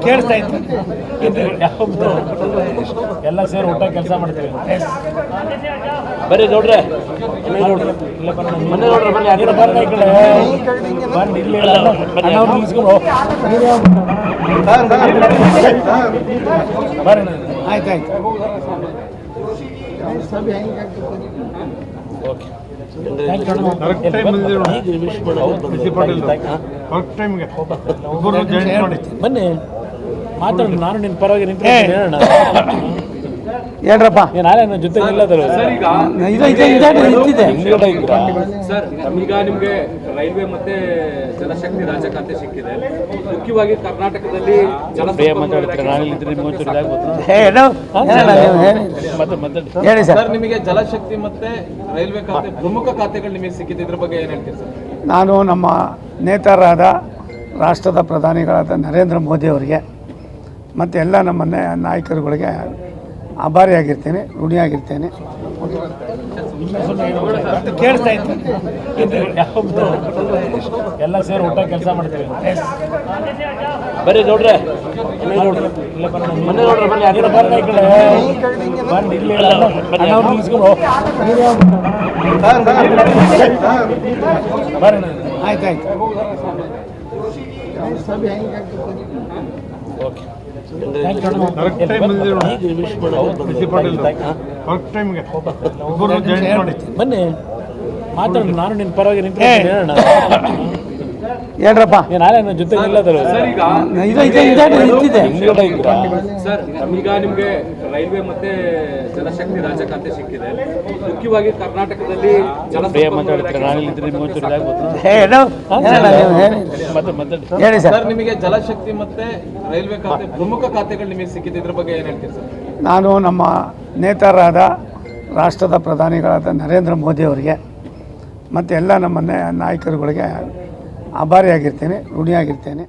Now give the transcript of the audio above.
ಕೇಳಿಸ್ತಾ ಇತ್ತು ಎಲ್ಲ ಸೇರಿ ಊಟ ಕೆಲಸ ಮಾಡ್ತೀವಿ. ಬರ್ರಿ ನೋಡ್ರೆ ಇಲ್ಲ ಮನೆ ನೋಡ್ರಿ ಬನ್ನಿ ಅದೇ ಬರ್ರಿ ಈ ಕಡೆ ಬಂದು ಇಲ್ಲಿ ಬರ್ರಿ ಆಯ್ತಾಯ್ತು ಓಕೆ ಬನ್ನಿ ಮಾತಾಡೋಣ. ನಾನು ನಿನ್ನ ಪರವಾಗಿ ನಿಂತು ಹೇಳ್ರಪ್ಪ ನಾಳೆ ನನ್ನ ಜೊತೆ ನಿಲ್ಲದಲ್ಲ ಸರ್. ಈಗ ನಿಮಗೆ ರೈಲ್ವೆ ಮತ್ತೆ ಜಲಶಕ್ತಿ ರಾಜ್ಯ ಖಾತೆ ಸಿಕ್ಕಿದೆ. ಮುಖ್ಯವಾಗಿ ಕರ್ನಾಟಕದಲ್ಲಿ ಹೇಳಿ ಸರ್. ನಿಮಗೆ ಜಲಶಕ್ತಿ ಮತ್ತೆ ರೈಲ್ವೆ ಖಾತೆ ಪ್ರಮುಖ ಖಾತೆಗಳು ನಿಮಗೆ ಸಿಕ್ಕಿದೆ, ಇದ್ರ ಬಗ್ಗೆ ಏನು ಹೇಳ್ತೀರಿ ಸರ್? ನಾನು ನಮ್ಮ ನೇತಾರರಾದ ರಾಷ್ಟ್ರದ ಪ್ರಧಾನಿಗಳಾದ ನರೇಂದ್ರ ಮೋದಿ ಅವರಿಗೆ ಮತ್ತು ಎಲ್ಲ ನಮ್ಮ ನಾಯಕರುಗಳಿಗೆ ಆಭಾರಿಯಾಗಿರ್ತೇನೆ, ಋಣಿಯಾಗಿರ್ತೇನೆ. ಕೇಳಿಸ್ತಾ ಇತ್ತು ಎಲ್ಲ ಸೇರಿ ಊಟ ಕೆಲಸ ಮಾಡ್ತೀವಿ. ಬರ್ರಿ ನೋಡ್ರೆ ಇಲ್ಲ ಮನೆ ನೋಡ್ರಿ ಬನ್ನಿ ಅದೇ ಬರ್ರಿ ಈ ಕಡೆ ಬಂದು ಇಲ್ಲಿ ಬರ್ರಿ ಆಯ್ತಾಯ್ತು ಓಕೆ ಬನ್ನಿ ಮಾತಾಡೋಣ. ನಾನು ನಿನ್ನ ಪರವಾಗಿ ನಿಂತು ಹೇಳ್ರಪ್ಪ ನಾಳೆ ನನ್ನ ಜೊತೆ ನಿಲ್ಲದಲ್ಲ ಸರ್. ಈಗ ನಿಮಗೆ ರೈಲ್ವೆ ಮತ್ತೆ ಜಲಶಕ್ತಿ ರಾಜ್ಯ ಖಾತೆ ಸಿಕ್ಕಿದೆ. ಮುಖ್ಯವಾಗಿ ಕರ್ನಾಟಕದಲ್ಲಿ ಹೇಳಿ ಸರ್. ನಿಮಗೆ ಜಲಶಕ್ತಿ ಮತ್ತೆ ರೈಲ್ವೆ ಖಾತೆ ಪ್ರಮುಖ ಖಾತೆಗಳು ನಿಮಗೆ ಸಿಕ್ಕಿದೆ, ಇದ್ರ ಬಗ್ಗೆ ಏನು ಹೇಳ್ತೀರಿ ಸರ್? ನಾನು ನಮ್ಮ ನೇತಾರರಾದ ರಾಷ್ಟ್ರದ ಪ್ರಧಾನಿಗಳಾದ ನರೇಂದ್ರ ಮೋದಿ ಅವರಿಗೆ ಮತ್ತು ಎಲ್ಲ ನಮ್ಮ ನಾಯಕರುಗಳಿಗೆ ಆಭಾರಿಯಾಗಿರ್ತೇನೆ, ಋಣಿಯಾಗಿರ್ತೇನೆ.